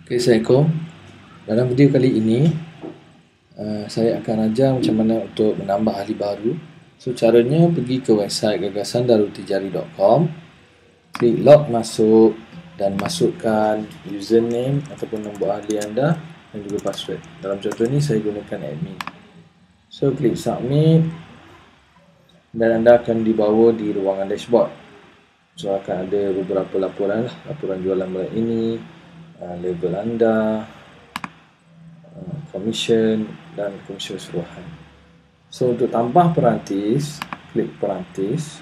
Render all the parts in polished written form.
Okay, Assalamualaikum. Dalam video kali ini saya akan ajar macam mana untuk menambah ahli baru. So caranya pergi ke website gagasandarutijari.com, klik log masuk dan masukkan username ataupun nombor ahli anda dan juga password. Dalam contoh ni saya gunakan admin. So klik submit dan anda akan dibawa di ruangan dashboard. So akan ada beberapa laporan lah. Laporan jualan bulan ini, level anda, commission dan komisen suruhan. So untuk tambah perantis, klik perantis.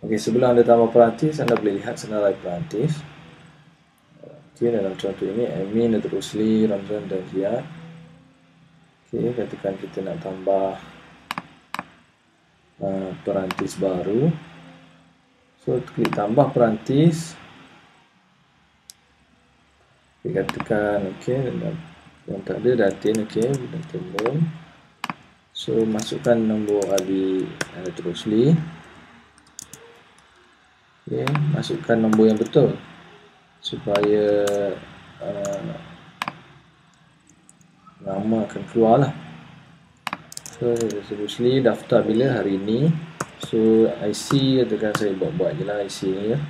Okey, sebelum anda tambah perantis, anda boleh lihat senarai perantis. Okey, dalam contoh ini admin Datuk Rosli, Ramzan dan Ziad. Okey, katakan kita nak tambah perantis baru. So klik tambah perantis. Kita katakan okey, yang tak ada datin, okey, datin belum. So masukkan nombor ahli Datuk Rosli. Okey, masukkan nombor yang betul supaya nama akan keluar lah. So Datuk Rosli daftar bila hari ini. So IC katakan saya buat je lah IC ni ya.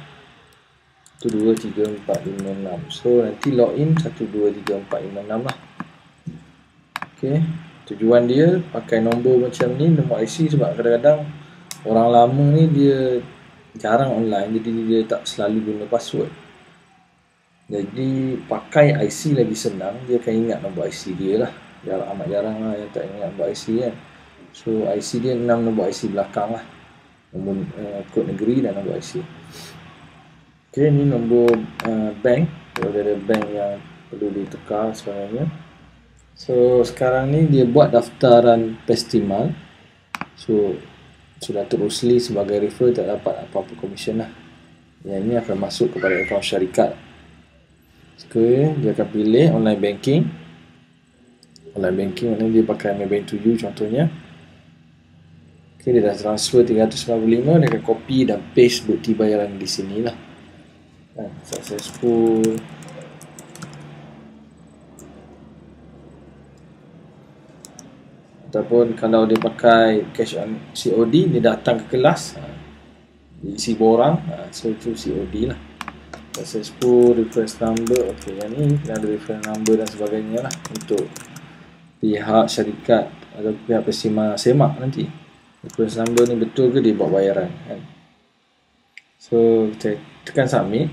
1, 2, 3, 4, 5, 6. So nanti login 1, 2, 3, 4, 5, 6 lah. Okay. Tujuan dia pakai nombor macam ni, nombor IC, sebab kadang-kadang orang lama ni dia jarang online, jadi dia tak selalu guna password. Jadi pakai IC lagi senang, dia akan ingat nombor IC dia lah. Amat jarang lah yang tak ingat nombor IC kan. So IC dia 6 nombor IC belakang lah, nombor kod negeri dan nombor IC. Okay, ni nombor bank. Kalau ada bank yang perlu ditukar sebenarnya. So sekarang ni dia buat daftaran festival. So Datuk Rosli sebagai refer tak dapat apa-apa komisen lah. Yang ini akan masuk kepada akaun syarikat. Okay, dia akan pilih online banking. Online banking maknanya dia pakai Maybank to You contohnya. Okay, dia dah transfer 395, dia akan copy dan paste bukti bayaran di sini lah. Successful. Ataupun kalau dia pakai cash on COD, dia datang ke kelas, isi borang, so itu COD lah. Successful, reference number. Ok, yang ni ada reference number dan sebagainya lah untuk pihak syarikat atau pihak pesima semak nanti. Reference number ni betul ke dia buat bayaran kan? So kita tekan submit.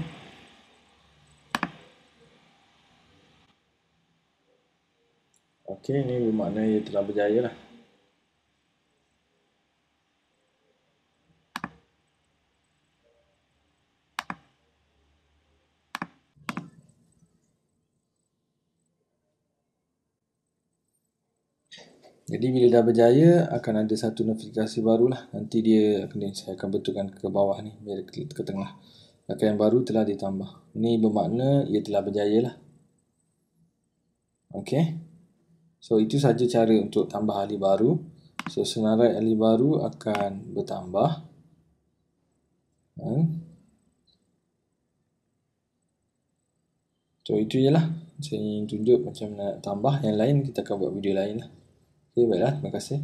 Okey, ini bermakna ia telah berjaya lah. Jadi bila dah berjaya akan ada satu notifikasi baru lah. Nanti saya akan betulkan ke bawah ni biar ke tengah. Rakam yang baru telah ditambah. Ini bermakna ia telah berjaya lah. Okey. So itu saja cara untuk tambah ahli baru. So senarai ahli baru akan bertambah. So itu je lah. Saya ingin tunjuk macam nak tambah. Yang lain kita akan buat video lain lah. Okay, baiklah. Terima kasih.